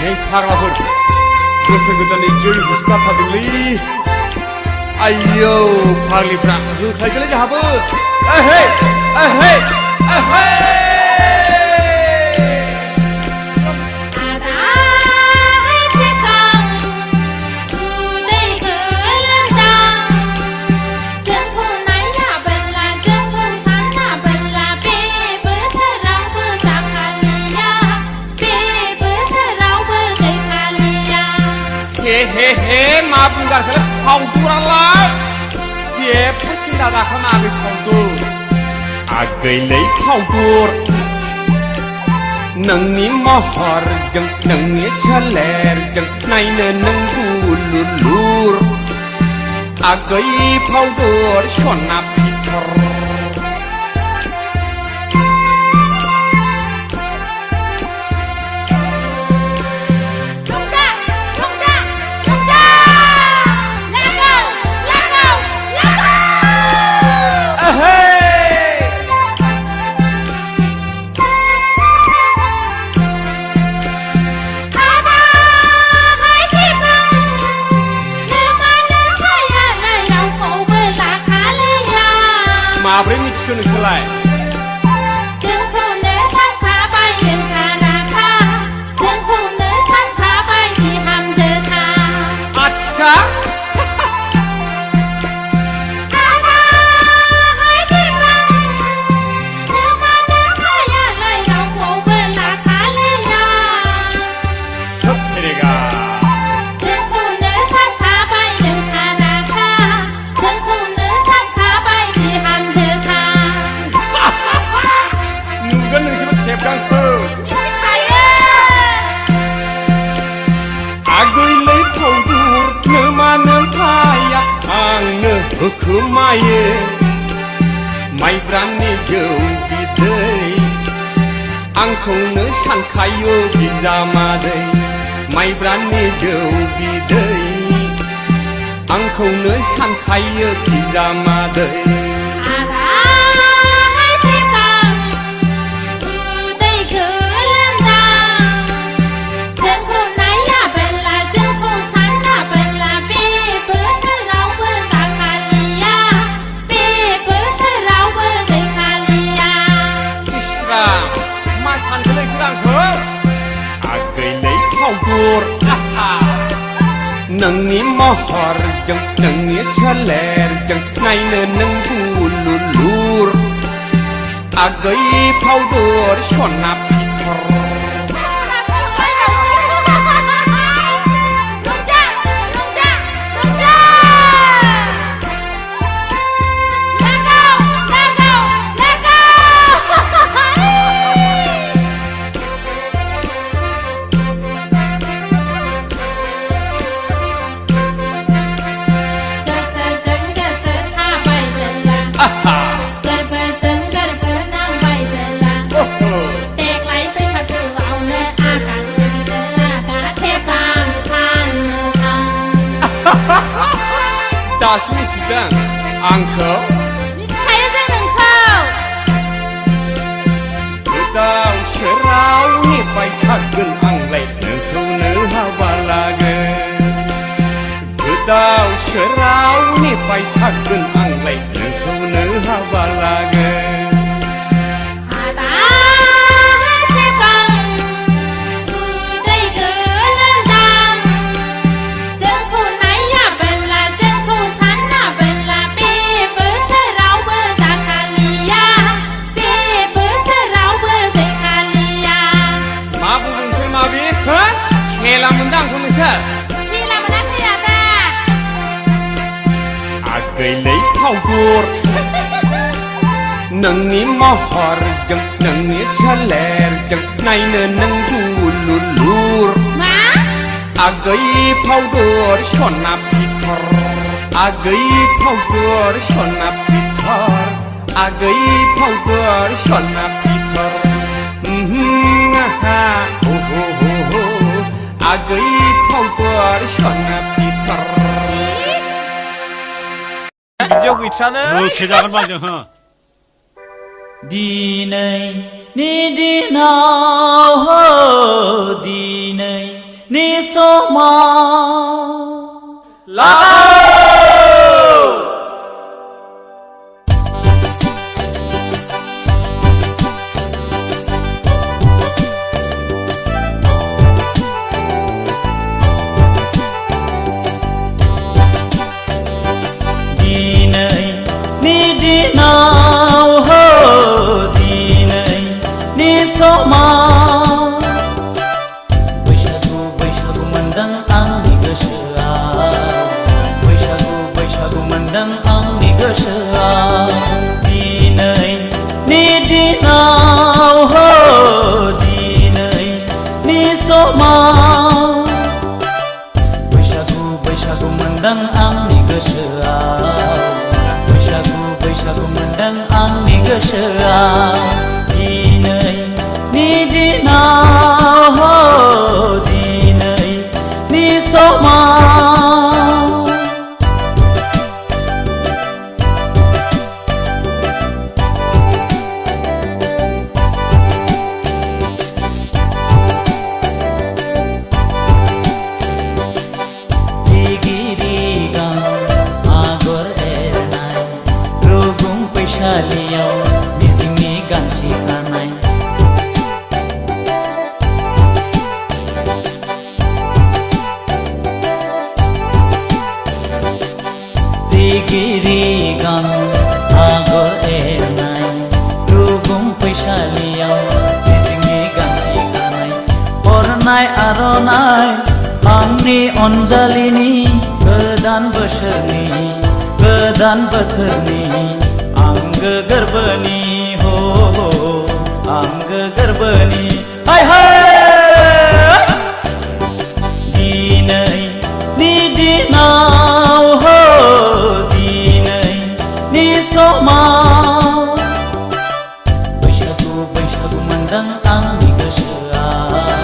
नै फाग्लाफोर गोसो गोदाननि जै हुसकाथारदोंलै आयौ फाग्लिफ्रा होख्लायगोनलै जोंहाबो एहे एहे एहे हे मा बुंगारखो फावदुरालाय जेबो सिन्था दाखानाङाखै फावदुर आगैलै फावदुर नोंनि महरजों नोंनि सोलेरजों नायनो नों दुलुलुर आगै फावदुर सना फिथर माब्रै मिथिखो नोंसोरलाय जोंखौनो सानखाबाय नोंहा जोंखौनो सानखाबाय बिहामजोखा आच्छा आगैलै फावदुर नोमानो फाया आंनो होखोमायो माइब्रानि जौ बिदै आंखौनो सानखायो बिजामादै माइब्रानि जौ बिदै आंखौनो सानखायो बिजामादै नोंनि महरजों नोंनि सोलेरजों नायनो नों दुलुलुर आगै फावदुर सना फिथर दासो मिथिदों आंखौ मिथिखायो जों नोंखौ गोदाव सोराव नेबाय थागोन आंलाय नोंखौनो हाबा लागोन गोदाव सोराव नेबाय थागोन आंलाय नोंखौनो हाबा लागोन खेला मोनदां आंखौ नोंसोर खेला मोनाखै आदा आगैलै फावदुर नोंनि महरजों नोंनि सोलेरजों नायनो नों दुलुलुर मा आगै फावदुर सना फिथर आगै फावदुर सना फिथर आगै फावदुर सना फिथर आगै फावदुर सना फिथर बिदियाव गैथ्रानो खेजागोन बाजों हो दिनैनि दिनाव दिनै ni so ma la अनजालिनि गोदान बोसोरनि गोदान बोथोरनि आंगो गोरबोनि हो आंगो गोरबोनि हाय हाय दिनै नि दिनाव हो दिनै नि समाव बैसागु बैसागु मोनदों आंनि गोसोआव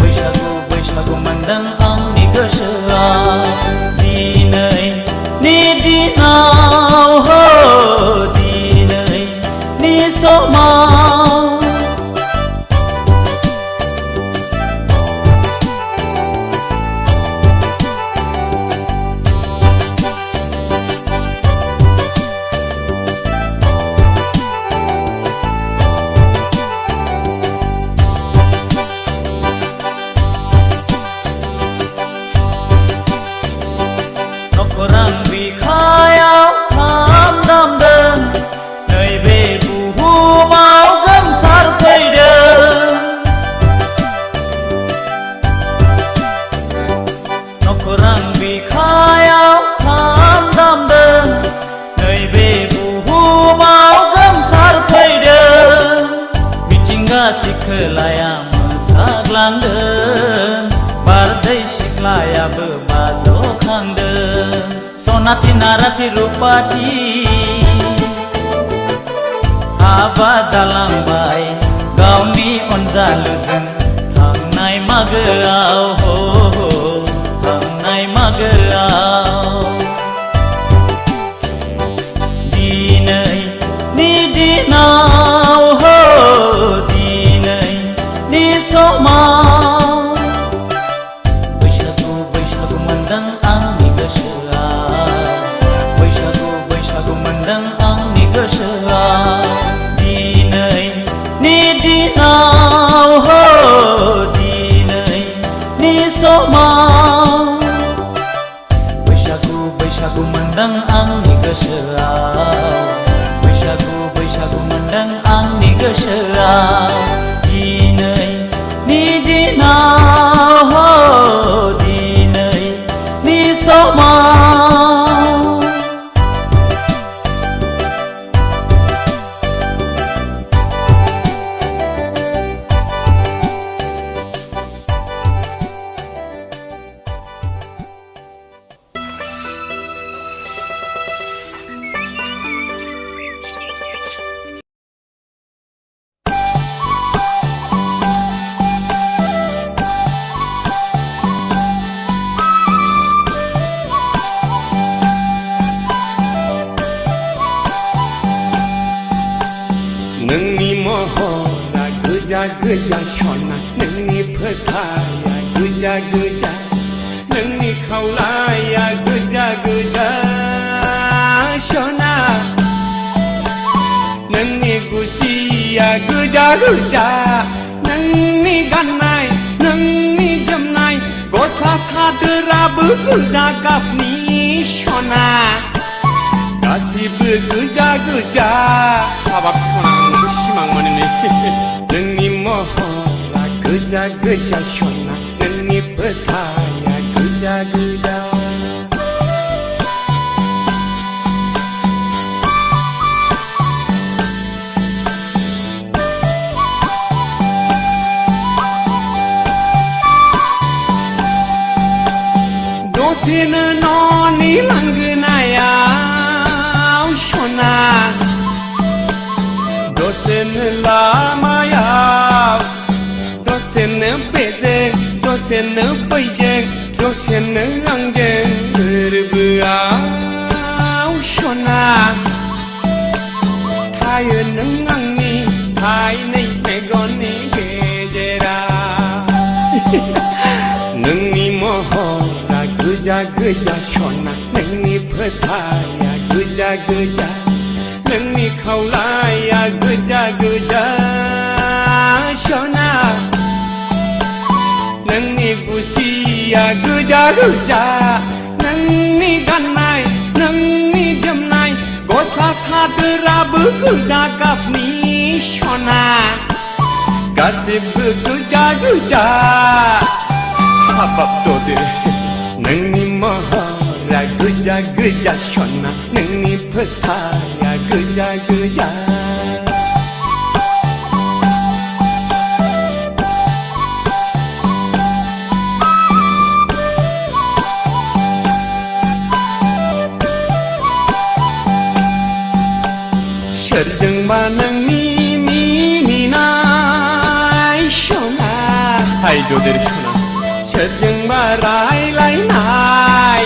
बैसागु मोनदों आंनि गोसोआव दिनै नि दिनाव हो दिनै नि समाव नखरां बिखायाव खाम दामदों नैबे बुहुमाव गोमसारफैदों नखरां बिखायाव खाम दामदों नैबे बुहुमाव गोमसारफैदों मिथिंगा सिखोलाया मोसाग्लांदों बारदै सिख्लायाबो बाजखांदों सनाथि नाराथि रुपाथि हाबा जालांबाय गावनि अनजालुजों थांनाय मागोआव हो थांनाय मागोआव दिनै नि दिनाव हो दिनै नि समाव बैसागु बैसागु मोनदों आंनि गोसोआव बैसागु मोनदों आंनि गोसोआव दिनै नि दिनाव हो दिनै नि समाव बैसागु मोनदों आंनि गोसोआव बैसागु मोनदों आंनि गोसोआव दिनै नि दिनाव हो दिनै नि समाव नोंनि महरा गोजा गोजा सना नोंनि फोथाया गोजा गोजा गोजा नोंनि खावलाया गोजा गोजा सना नोंनि गुस्थिया गोजा गोजा नोंनि गाननाय नोंनि जोमनाय गस्ला सादोराबो गोजा गाबनि सना गासिबो गोजा गोजा हाबाब सना नोंखौ सिमां मोनो नोंनि महरा गोजा गोजा सना नोंनि फोथाया गोजा गोजा दसेनो न'नि लांगोनायाव सना दसेनो लामायाव दसेनो बेजों दसेनो बैजों दसेनो आंजों गोरबोआव सना थायो नों आंनि थाइनै मेगननि गेजेराव नोंनि महरा गोजा गोजा सना नोंनि फोथाया गोजा गोजा नोंनि खावलाया गोजा गोजा सना नोंनि गुस्थिया गोजा गोजा नोंनि गाननाय नोंनि जोमनाय गस्ला सादोराबो गोजा गाबनि सना गासिबो गोजा गोजा हाबाब ददे नोंनि महरा गोजा गोजा सना नोंनि फोथाया गोजा गोजा सोरजोंबा नोंनि मिनिनाय सना हाय ददेर सना सोरजोंबा रायलायनाय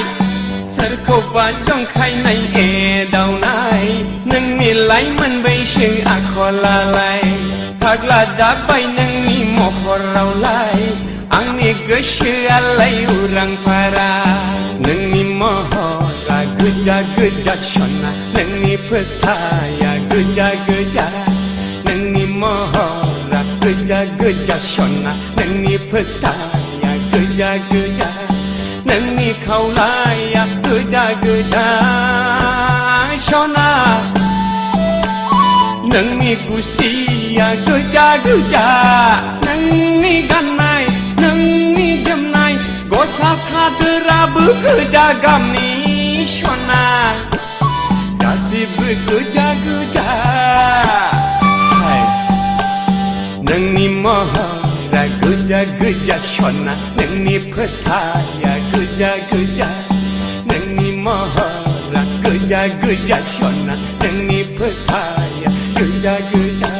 सोरखौबा जंखायनाय एदावनाय नोंनि लाइमोन बैसो आखलालाय फाग्ला जाबाय नोंनि महरावलाय आंनि गोसोआलाय उरां फारा नोंनि महरा गोजा गोजा सना नोंनि फोथाया गोजा गोजा नोंनि महरा गोजा गोजा सना नोंनि फोथाया गोजा गोजा नोंनि खावलाया गोजा गोजा सना नोंनि गुस्थिया गोजा गोजा नोंनि गाननाय नोंनि जोमनाय गस्ला सादोराबो गोजा गाबनि सना गासिबो गोजा गोजा नोंनि महरा गोजा गोजा सना नोंनि फोथाया गोजा गोजा नोंनि महरा गोजा गोजा सना नोंनि फोथाया गोजा गोजा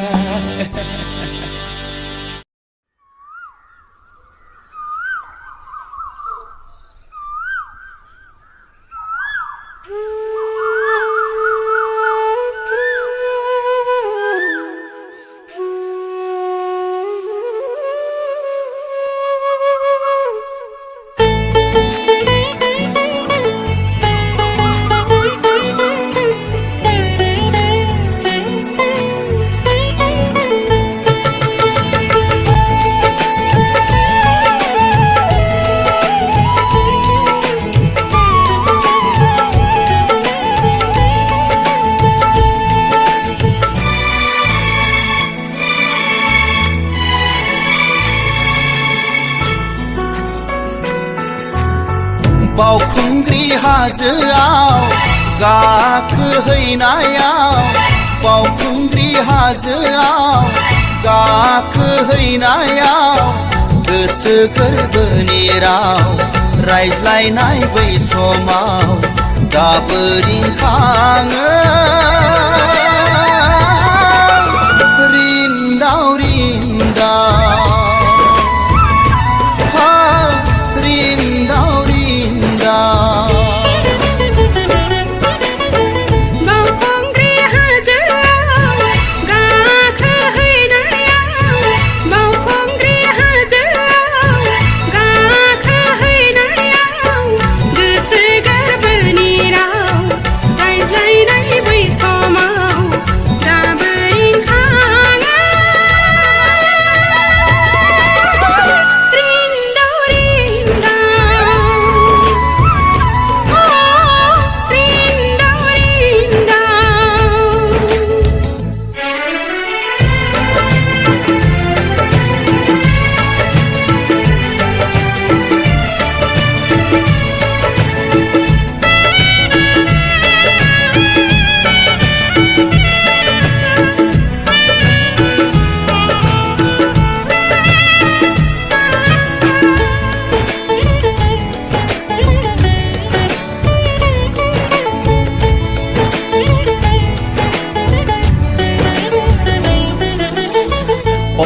बावखुंग्रि हाजोआव गाखोहैनायाव बावखुंग्रि हाजोआव गाखोहैनायाव गोसो गोरबोनि राव रायज्लायनाय बै समाव दाबो रिंखाङो रिन्दाव रिन्दाव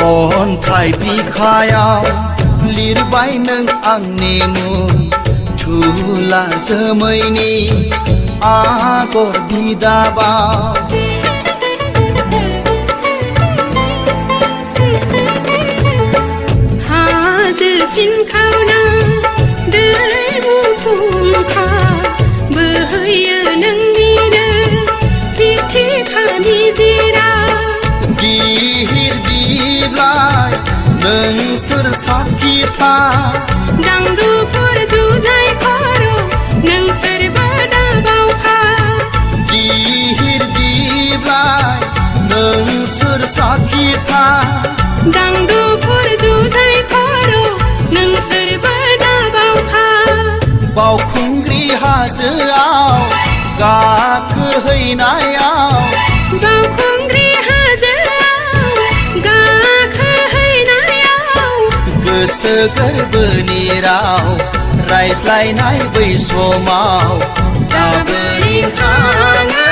अन्थाइ बिखायाव लिरबाय नों आंनि मुं थुला जोमैनि आगर बिदाबाव हाजो सिनखावना दै बुफुंखा बोहैयो नोंनिनो बिथिखानि दिरा गिहिर दिब्लाय नोंसोर साखिथा दांदुफोर जुजाय खर' नोंसोरबो दाबावखा गिहिर दिब्लाय नोंसोर साखिथा दांदुफोर जुजाय खर' नोंसोरबो दाबावखा बावखुंग्रि हाजोआव गाखोहैनायाव बावखुंग्रि हाजोआव गाखोहैनायाव गोसो गोरबोनि राव रायज्लायनाय बै समाव दाबो रिंखाङो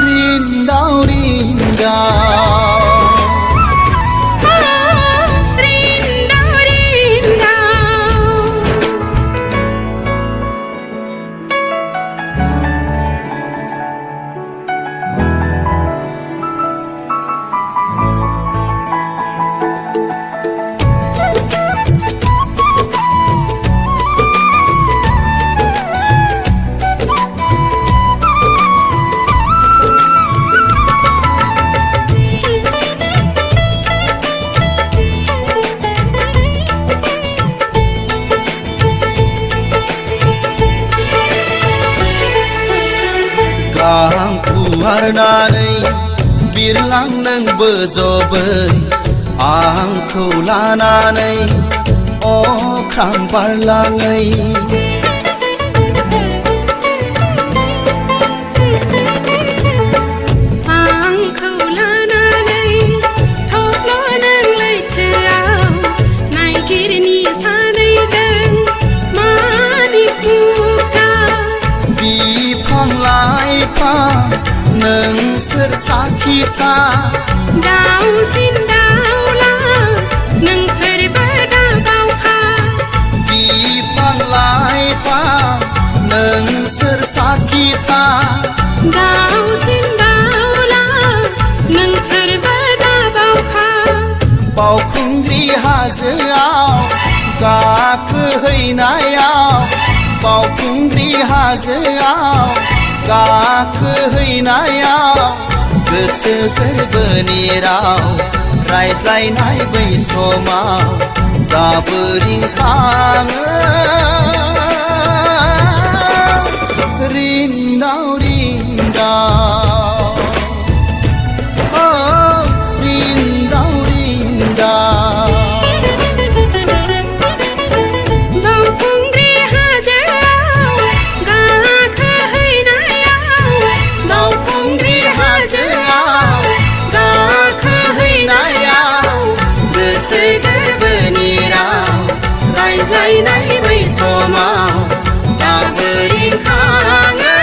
रिन्दाव रिन्दाव रिन्दाव रिन्दाव गां फुवारनानै बिरलां नों बोजबै आंखौ लानानै अख्रां बारलाङै आंखौ लानानै थब्ल' नों लैथोआव नायगिरनि सानैजों मानिकुखा बिफां लाइफां नोंसोर साखिथा दाउसिन दाउला नोंसोरबो दाबावखा बिफां लाइफां नोंसोर साखिथा दाउसिन दाउला नोंसोरबो दाबावखा बावखुंग्रि हाजोआव गाखोहैनायाव बावखुंग्रि हाजोआव गाखोहैनायाव गोसो गोरबोनि राव रायज्लायनाय बै समाव दाबो रिंखाङो रिन्दाव रिन्दाव रिन्दाव रिन्दाव बावखुंग्रि हाजोआव गाखोहैनायाव बावखुंग्रि हाजोआव गाखोहैनायाव गोसो गोरबोनि राव रायज्लायनाय बै समाव दाबो रिंखाङो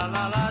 la la